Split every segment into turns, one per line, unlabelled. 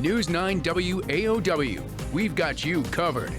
News 9 WAOW. We've got you covered.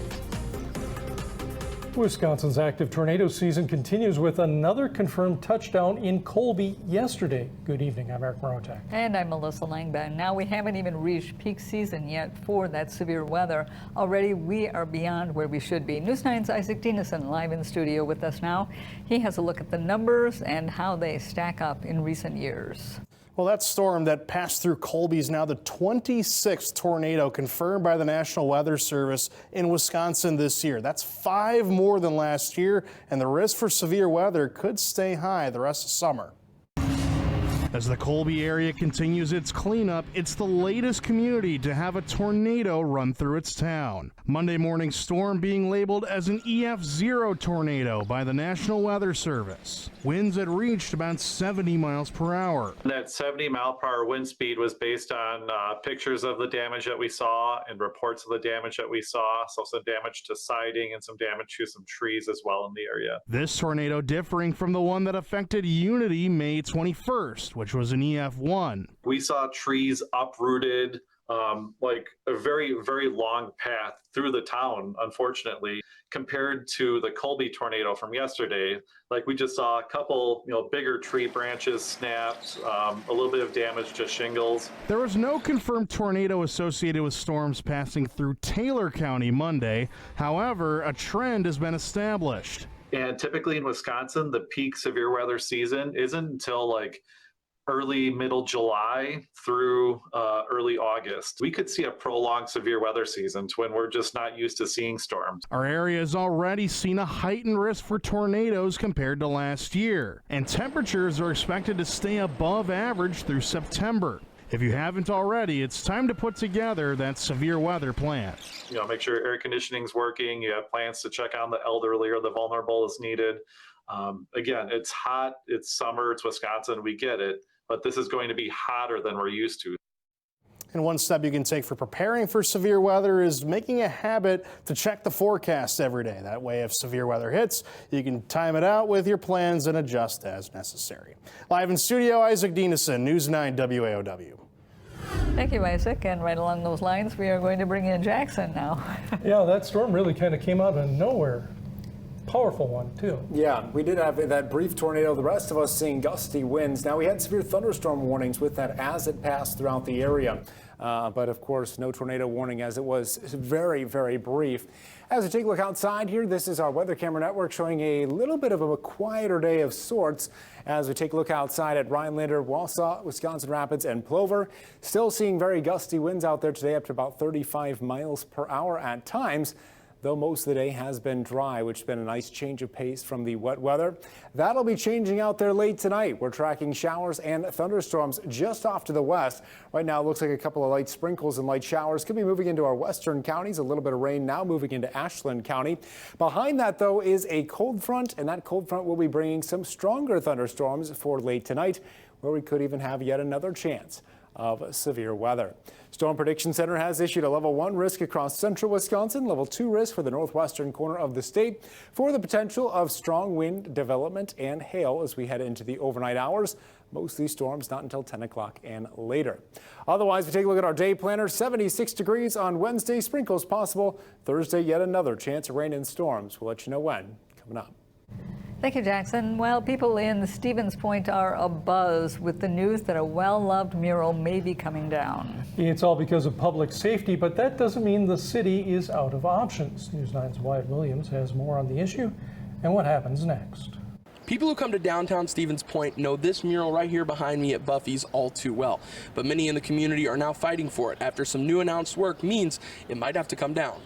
Wisconsin's active tornado season continues with another confirmed touchdown in Colby yesterday. Good evening, I'm Eric Morotek.
And I'm Melissa Langbaum. Now, we haven't even reached peak season yet for that severe weather. Already, we are beyond where we should be. News 9's Isaac Dinesen live in studio with us now. He has a look at the numbers and how they stack up in recent years.
Well, that storm that passed through Colby is now the 26th tornado confirmed by the National Weather Service in Wisconsin this year. That's 5 more than last year, and the risk for severe weather could stay high the rest of summer. As the Colby area continues its cleanup, it's the latest community to have a tornado run through its town. Monday morning storm being labeled as an EF0 tornado by the National Weather Service. Winds had reached about 70 miles per hour.
That 70-mile-per-hour wind speed was based on pictures of the damage that we saw and reports of the damage that we saw. So some damage to siding and some damage to some trees as well in the area.
This tornado differing from the one that affected Unity May 21st, which was an EF1.
We saw trees uprooted, like a very, very long path through the town, unfortunately, compared to the Colby tornado from yesterday. Like we just saw a couple, bigger tree branches snapped, a little bit of damage to shingles.
There was no confirmed tornado associated with storms passing through Taylor County Monday. However, a trend has been established.
And typically in Wisconsin, the peak severe weather season isn't until like early middle July through early August. We could see a prolonged severe weather season when we're just not used to seeing storms.
Our area has already seen a heightened risk for tornadoes compared to last year, and temperatures are expected to stay above average through September. If you haven't already, it's time to put together that severe weather plan.
Make sure air conditioning's working. You have plans to check on the elderly or the vulnerable as needed. Again, it's hot, it's summer, it's Wisconsin, we get it. But this is going to be hotter than we're used to.
And one step you can take for preparing for severe weather is making a habit to check the forecast every day. That way, if severe weather hits, you can time it out with your plans and adjust as necessary. Live in studio, Isaac Dinesen, News 9 WAOW.
Thank you, Isaac. And right along those lines, we are going to bring in Jackson now.
Yeah, that storm really kind of came out of nowhere. Powerful one, too.
Yeah, we did have that brief tornado. The rest of us seeing gusty winds. Now, we had severe thunderstorm warnings with that as it passed throughout the area. But, of course, no tornado warning as it was very, very brief. As we take a look outside here, this is our weather camera network showing a little bit of a quieter day of sorts. As we take a look outside at Rhinelander, Wausau, Wisconsin Rapids, and Plover. Still seeing very gusty winds out there today, up to about 35 miles per hour at times. Though most of the day has been dry, which has been a nice change of pace from the wet weather. That'll be changing out there late tonight. We're tracking showers and thunderstorms just off to the west. Right now, it looks like a couple of light sprinkles and light showers could be moving into our western counties. A little bit of rain now moving into Ashland County. Behind that, though, is a cold front, and that cold front will be bringing some stronger thunderstorms for late tonight, where we could even have yet another chance of severe weather. Storm Prediction Center has issued a level 1 risk across central Wisconsin, level 2 risk for the northwestern corner of the state for the potential of strong wind development and hail as we head into the overnight hours. Most of these storms not until 10 o'clock and later. Otherwise, we take a look at our day planner. 76 degrees on Wednesday, sprinkles possible. Thursday, yet another chance of rain and storms. We'll let you know when coming up.
Thank you, Jackson. Well, people in Stevens Point are abuzz with the news that a well-loved mural may be coming down.
It's all because of public safety, but that doesn't mean the city is out of options. News 9's Wyatt Williams has more on the issue and what happens next.
People who come to downtown Stevens Point know this mural right here behind me at Buffy's all too well, but many in the community are now fighting for it after some new announced work means it might have to come down.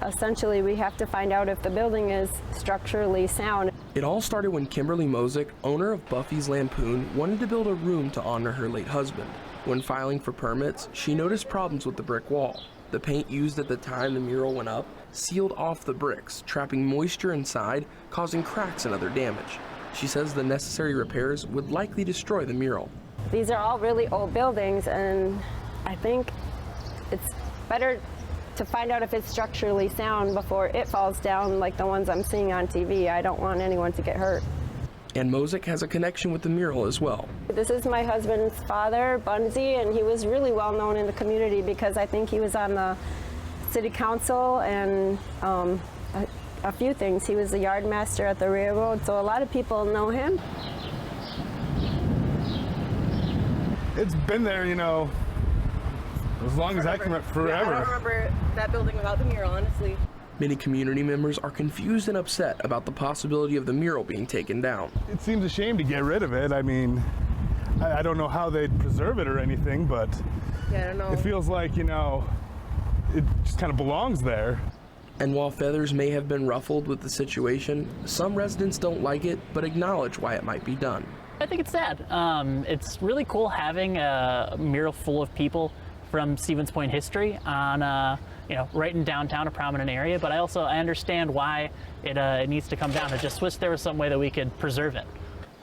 Essentially, we have to find out if the building is structurally sound.
It all started when Kimberly Mosick, owner of Buffy's Lampoon, wanted to build a room to honor her late husband. When filing for permits, she noticed problems with the brick wall. The paint used at the time the mural went up sealed off the bricks, trapping moisture inside, causing cracks and other damage. She says the necessary repairs would likely destroy the mural.
These are all really old buildings, and I think it's better to find out if it's structurally sound before it falls down like the ones I'm seeing on TV. I don't want anyone to get hurt.
And Mosick has a connection with the mural as well.
This is my husband's father, Bunsey, and he was really well known in the community because I think he was on the city council and a few things. He was the yard master at the railroad, so a lot of people know him.
It's been there, you know, as long as I can remember, forever.
Yeah, I don't remember that building without the mural, honestly.
Many community members are confused and upset about the possibility of the mural being taken down.
It seems a shame to get rid of it. I mean, I don't know how they'd preserve it or anything, but
yeah, I don't know.
It feels like, you know, it just kind of belongs there.
And while feathers may have been ruffled with the situation, some residents don't like it, but acknowledge why it might be done.
I think it's sad. It's really cool having a mural full of people from Stevens Point history on, you know, right in downtown, a prominent area. But I understand why it needs to come down. I just wish there was some way that we could preserve it.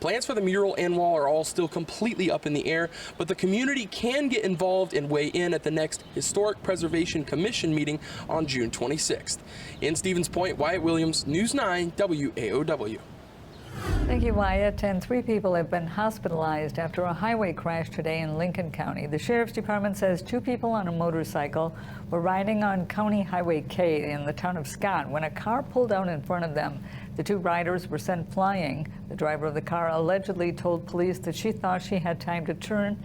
Plans for the mural and wall are all still completely up in the air, but the community can get involved and weigh in at the next Historic Preservation Commission meeting on June 26th. In Stevens Point, Wyatt Williams, News 9, WAOW.
Thank you, Wyatt. And 3 people have been hospitalized after a highway crash today in Lincoln County. The Sheriff's Department says 2 people on a motorcycle were riding on County Highway K in the town of Scott when a car pulled out in front of them. The 2 riders were sent flying. The driver of the car allegedly told police that she thought she had time to turn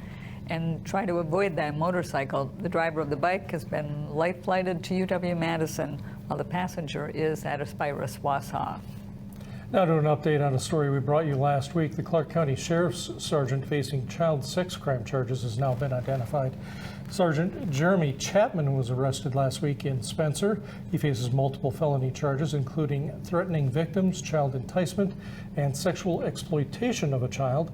and try to avoid that motorcycle. The driver of the bike has been life flighted to UW-Madison, while the passenger is at Aspirus, Wausau.
Now to an update on a story we brought you last week. The Clark County Sheriff's Sergeant facing child sex crime charges has now been identified. Sergeant Jeremy Chapman was arrested last week in Spencer. He faces multiple felony charges, including threatening victims, child enticement, and sexual exploitation of a child.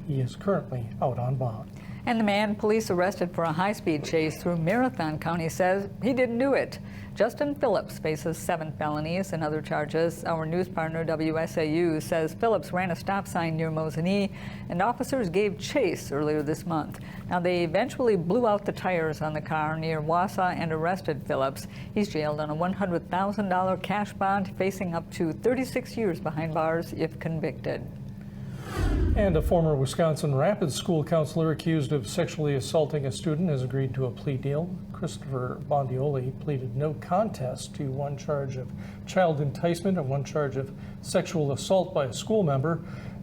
He is currently out on bond.
And the man police arrested for a high-speed chase through Marathon County says he didn't do it. Justin Phillips faces 7 felonies and other charges. Our news partner, WSAU, says Phillips ran a stop sign near Mosinee, and officers gave chase earlier this month. Now, they eventually blew out the tires on the car near Wausau and arrested Phillips. He's jailed on a $100,000 cash bond, facing up to 36 years behind bars if convicted.
And a former Wisconsin Rapids school counselor accused of sexually assaulting a student has agreed to a plea deal. Christopher Bondioli pleaded no contest to 1 charge of child enticement and 1 charge of sexual assault by a school member.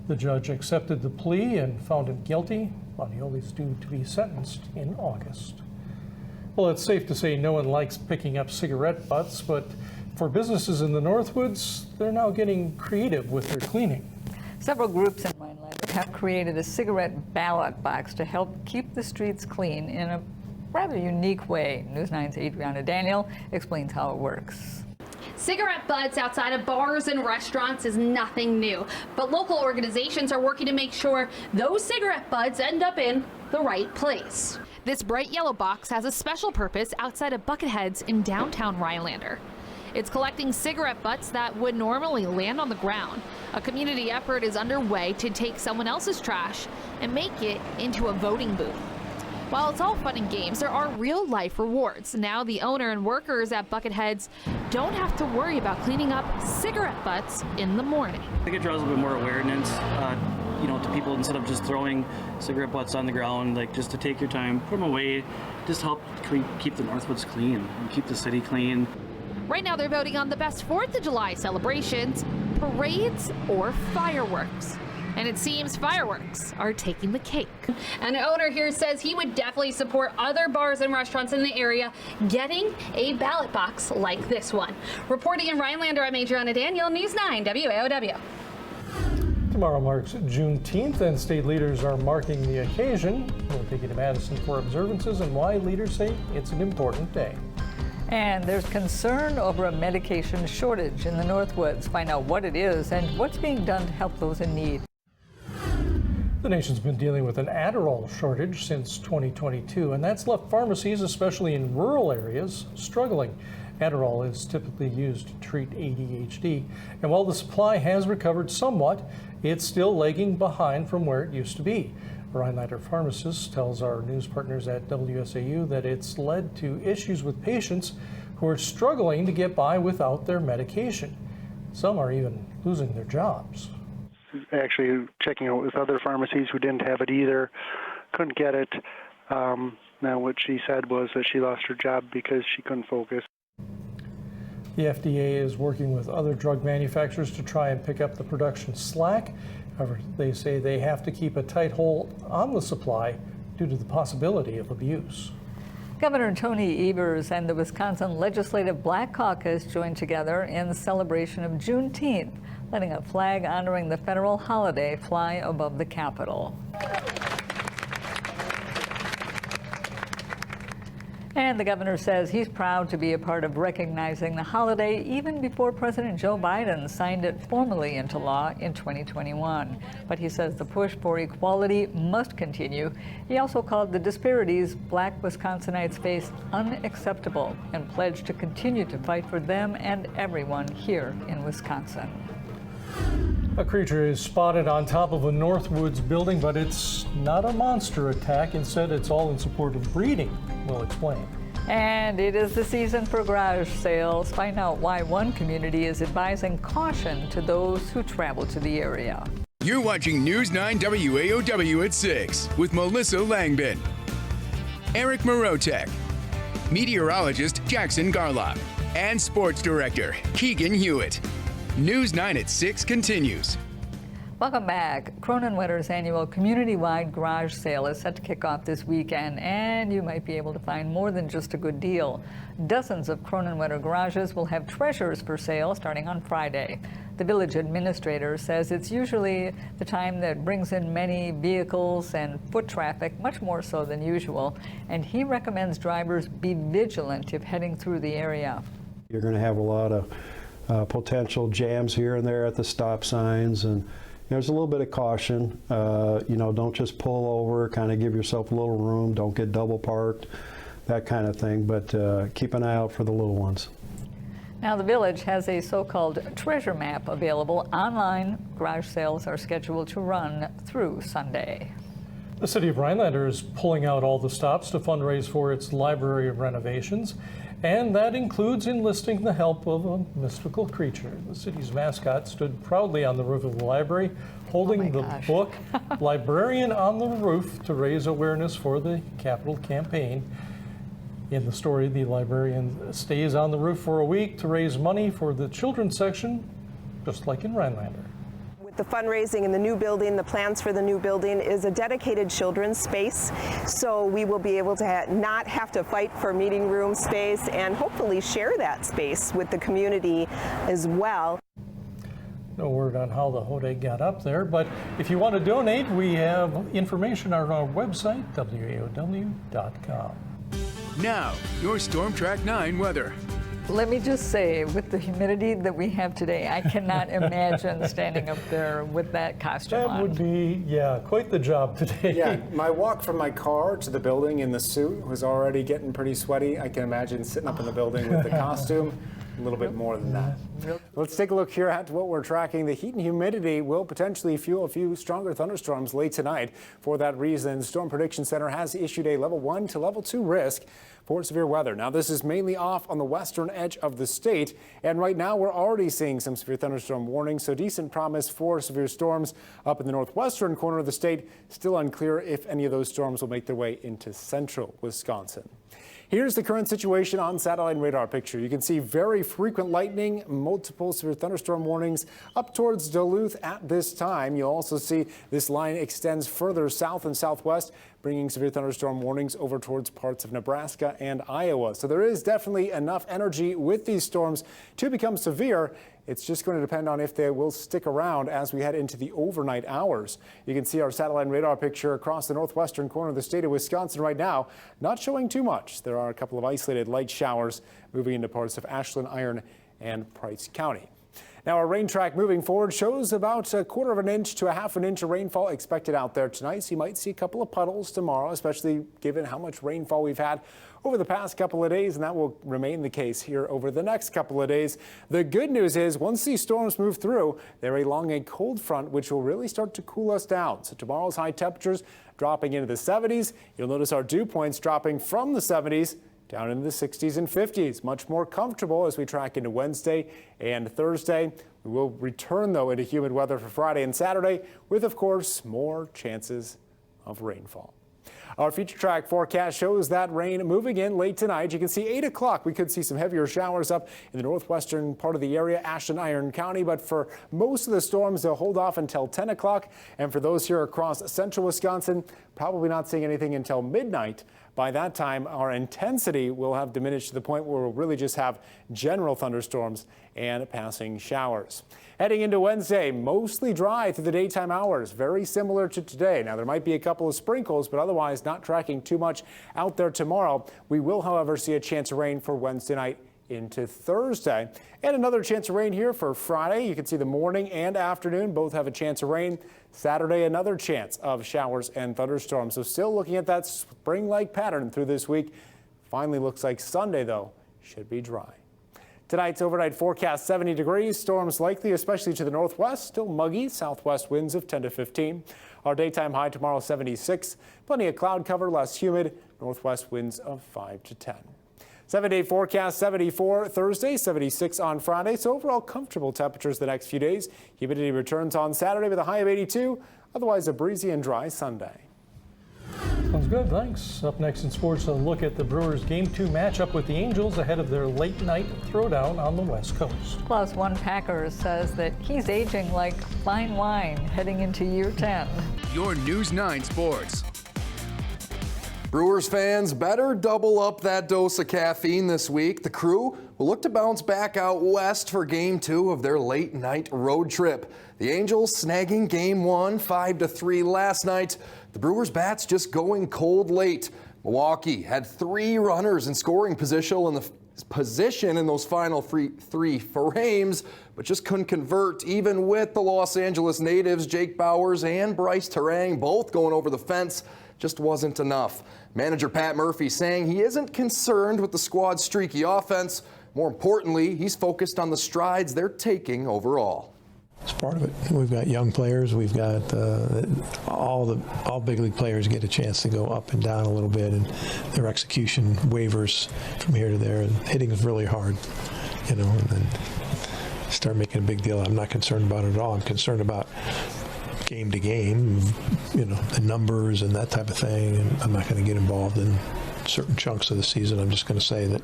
The judge accepted the plea and found him guilty. Bondioli is due to be sentenced in August. Well, it's safe to say no one likes picking up cigarette butts, but for businesses in the Northwoods, they're now getting creative with their cleaning.
Several groups in Rhinelander have created a cigarette ballot box to help keep the streets clean in a rather unique way. News 9's Adriana Daniel explains how it works.
Cigarette butts outside of bars and restaurants is nothing new, but local organizations are working to make sure those cigarette butts end up in the right place. This bright yellow box has a special purpose outside of Bucketheads in downtown Rhinelander. It's collecting cigarette butts that would normally land on the ground. A community effort is underway to take someone else's trash and make it into a voting booth. While it's all fun and games, there are real-life rewards. Now the owner and workers at Bucketheads don't have to worry about cleaning up cigarette butts in the morning.
I think it draws a bit more awareness, you know, to people instead of just throwing cigarette butts on the ground. Like, just to take your time, put them away, just help keep the Northwoods clean and keep the city clean.
Right now they're voting on the best 4th of July celebrations, parades, or fireworks. And it seems fireworks are taking the cake. An owner here says he would definitely support other bars and restaurants in the area getting a ballot box like this one. Reporting in Rhinelander, I'm Adriana Daniel, News 9 WAOW.
Tomorrow marks Juneteenth, and state leaders are marking the occasion. We'll take you to Madison for observances and why leaders say it's an important day.
And there's concern over a medication shortage in the Northwoods. Find out what it is and what's being done to help those in need.
The nation's been dealing with an Adderall shortage since 2022, and that's left pharmacies, especially in rural areas, struggling. Adderall is typically used to treat ADHD, and while the supply has recovered somewhat, it's still lagging behind from where it used to be. A Rhinelander pharmacist tells our news partners at WSAU that it's led to issues with patients who are struggling to get by without their medication. Some are even losing their jobs.
actually checking out with other pharmacies who didn't have it either, couldn't get it. Now what she said was that she lost her job because she couldn't focus.
The FDA is working with other drug manufacturers to try and pick up the production slack. However, they say they have to keep a tight hold on the supply due to the possibility of abuse.
Governor Tony Evers and the Wisconsin Legislative Black Caucus joined together in the celebration of Juneteenth, letting a flag honoring the federal holiday fly above the Capitol. And the governor says he's proud to be a part of recognizing the holiday even before President Joe Biden signed it formally into law in 2021. But he says the push for equality must continue. He also called the disparities Black Wisconsinites face unacceptable and pledged to continue to fight for them and everyone here in Wisconsin.
A creature is spotted on top of a Northwoods building, but it's not a monster attack. Instead, it's all in support of breeding. We'll explain.
And it is the season for garage sales. Find out why one community is advising caution to those who travel to the area.
You're watching News 9 WAOW at 6 with Melissa Langbin, Eric Morotek, meteorologist Jackson Garlock, and sports director Keegan Hewitt. News 9 at 6 continues.
Welcome back. Cronenwetter's annual community-wide garage sale is set to kick off this weekend, and you might be able to find more than just a good deal. Dozens of Cronenwetter garages will have treasures for sale starting on Friday. The village administrator says it's usually the time that brings in many vehicles and foot traffic, much more so than usual, and he recommends drivers be vigilant if heading through the area.
You're going to have a lot of potential jams here and there at the stop signs, and there's a little bit of caution. Don't just pull over, kind of give yourself a little room, don't get double parked, that kind of thing, but keep an eye out for the little ones.
Now, the village has a so-called treasure map available online. Garage sales are scheduled to run through Sunday.
The city of Rhinelander is pulling out all the stops to fundraise for its library renovations, and that includes enlisting the help of a mystical creature. The city's mascot stood proudly on the roof of the library, holding the book Librarian on the Roof to raise awareness for the capital campaign. In the story, the librarian stays on the roof for a week to raise money for the children's section, just like in Rhinelander.
The fundraising in the new building, the plans for the new building is a dedicated children's space, so we will be able to not have to fight for meeting room space and hopefully share that space with the community as well.
No word on how the Hodag got up there, but if you want to donate, we have information on our website, WAOW.com.
Now, your Storm Track 9 weather.
Let me just say, with the humidity that we have today, I cannot imagine standing up there with that costume on.
That would be, quite the job today.
Yeah, my walk from my car to the building in the suit was already getting pretty sweaty. I can imagine sitting up in the building with the costume. A little bit more than that. Let's take a look here at what we're tracking. The heat and humidity will potentially fuel a few stronger thunderstorms late tonight. For that reason, Storm Prediction Center has issued a level 1 to level 2 risk for severe weather. Now, this is mainly off on the western edge of the state, and right now we're already seeing some severe thunderstorm warnings, so decent promise for severe storms up in the northwestern corner of the state. Still unclear if any of those storms will make their way into central Wisconsin. Here's the current situation on satellite radar picture. You can see very frequent lightning, multiple severe thunderstorm warnings up towards Duluth at this time. You'll also see this line extends further south and southwest, bringing severe thunderstorm warnings over towards parts of Nebraska and Iowa. So there is definitely enough energy with these storms to become severe. It's just going to depend on if they will stick around as we head into the overnight hours. You can see our satellite radar picture across the northwestern corner of the state of Wisconsin right now, not showing too much. There are a couple of isolated light showers moving into parts of Ashland, Iron, and Price County. Now, our rain track moving forward shows about 1/4 of an inch to 1/2 an inch of rainfall expected out there tonight. So you might see a couple of puddles tomorrow, especially given how much rainfall we've had over the past couple of days, and that will remain the case here over the next couple of days. The good news is once these storms move through, they're along a cold front, which will really start to cool us down. So tomorrow's high temperatures dropping into the 70s. You'll notice our dew points dropping from the 70s down into the 60s and 50s. Much more comfortable as we track into Wednesday and Thursday. We will return, though, into humid weather for Friday and Saturday with, of course, more chances of rainfall. Our future track forecast shows that rain moving in late tonight. You can see 8 o'clock. We could see some heavier showers up in the northwestern part of the area, Ashland, Iron County. But for most of the storms, they'll hold off until 10 o'clock. And for those here across central Wisconsin, probably not seeing anything until midnight. By that time, our intensity will have diminished to the point where we'll really just have general thunderstorms and passing showers. Heading into Wednesday, mostly dry through the daytime hours, very similar to today. Now, there might be a couple of sprinkles, but otherwise not tracking too much out there tomorrow. We will, however, see a chance of rain for Wednesday night into Thursday. And another chance of rain here for Friday. You can see the morning and afternoon both have a chance of rain. Saturday, another chance of showers and thunderstorms. So still looking at that spring-like pattern through this week. Finally looks like Sunday, though, should be dry. Tonight's overnight forecast 70 degrees. Storms likely, especially to the northwest. Still muggy. Southwest winds of 10 to 15. Our daytime high tomorrow 76. Plenty of cloud cover, less humid. Northwest winds of 5 to 10. 7-day forecast 74 Thursday, 76 on Friday. So overall comfortable temperatures the next few days. Humidity returns on Saturday with a high of 82. Otherwise a breezy and dry Sunday.
Sounds good, thanks. Up next in sports, a look at the Brewers' Game 2 matchup with the Angels ahead of their late-night throwdown on the West Coast.
Plus, one Packer says that he's aging like fine wine heading into year 10.
Your News 9 Sports.
Brewers fans better double up that dose of caffeine this week. The crew will look to bounce back out west for Game 2 of their late-night road trip. The Angels snagging Game 1, 5-3 last night. The Brewers' bats just going cold late. Milwaukee had 3 runners in scoring position in those final three frames, but just couldn't convert, even with the Los Angeles natives, Jake Bauers and Bryce Terang, both going over the fence. Just wasn't enough. Manager Pat Murphy saying he isn't concerned with the squad's streaky offense. More importantly, he's focused on the strides they're taking overall.
It's part of it. We've got young players. We've got all big league players get a chance to go up and down a little bit, and their execution wavers from here to there. And hitting is really hard, and then start making a big deal. I'm not concerned about it at all. I'm concerned about game to game, the numbers and that type of thing. And I'm not going to get involved in certain chunks of the season. I'm just going to say that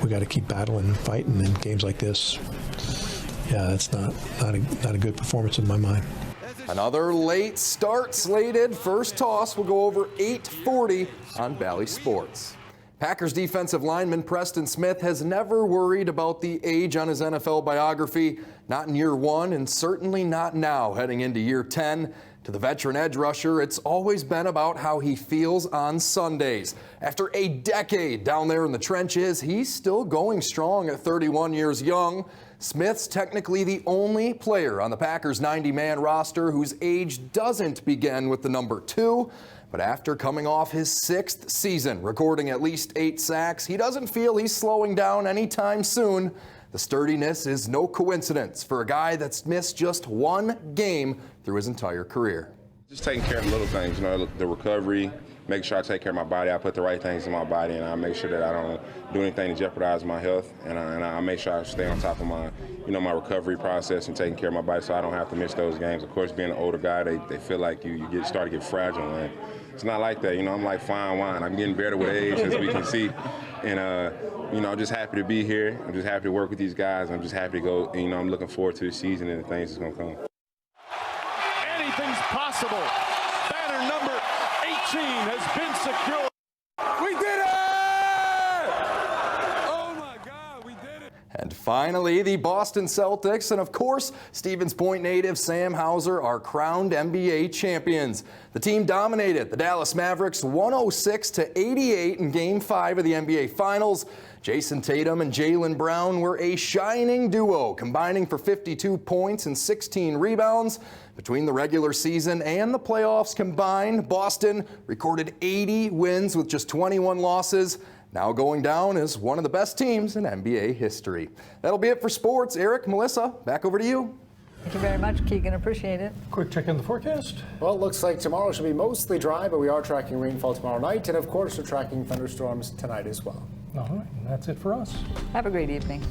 we got to keep battling and fighting. And games like this, yeah, that's not a good performance in my mind.
Another late start slated. First toss will go over 8:40 on Bally Sports. Packers defensive lineman Preston Smith has never worried about the age on his NFL biography, not in year 1 and certainly not now heading into year 10. To the veteran edge rusher, it's always been about how he feels on Sundays. After a decade down there in the trenches, he's still going strong at 31 years young. Smith's technically the only player on the Packers 90-man roster whose age doesn't begin with the number 2. But after coming off his 6th season, recording at least 8 sacks, he doesn't feel he's slowing down anytime soon. The sturdiness is no coincidence for a guy that's missed just 1 game through his entire career.
Just taking care of the little things, the recovery, making sure I take care of my body. I put the right things in my body, and I make sure that I don't do anything to jeopardize my health. And I make sure I stay on top of my, my recovery process and taking care of my body, so I don't have to miss those games. Of course, being an older guy, they feel like you start to get fragile, and it's not like that. I'm like fine wine. I'm getting better with age, as we can see. And I'm just happy to be here. I'm just happy to work with these guys. I'm just happy to go. I'm looking forward to the season and the things that's going to come.
Anything's possible. Banner number 18 has been secured. We did it! Oh my God, we did it!
And finally, the Boston Celtics and, of course, Stevens Point native Sam Hauser are crowned NBA champions. The team dominated the Dallas Mavericks 106-88 in Game 5 of the NBA Finals. Jason Tatum and Jaylen Brown were a shining duo, combining for 52 points and 16 rebounds. Between the regular season and the playoffs combined, Boston recorded 80 wins with just 21 losses. Now going down as one of the best teams in NBA history. That'll be it for sports. Eric, Melissa, back over to you.
Thank you very much, Keegan. Appreciate it.
Quick check in the forecast.
Well, it looks like tomorrow should be mostly dry, but we are tracking rainfall tomorrow night, and of course, we're tracking thunderstorms tonight as well.
All right, and that's it for us.
Have a great evening.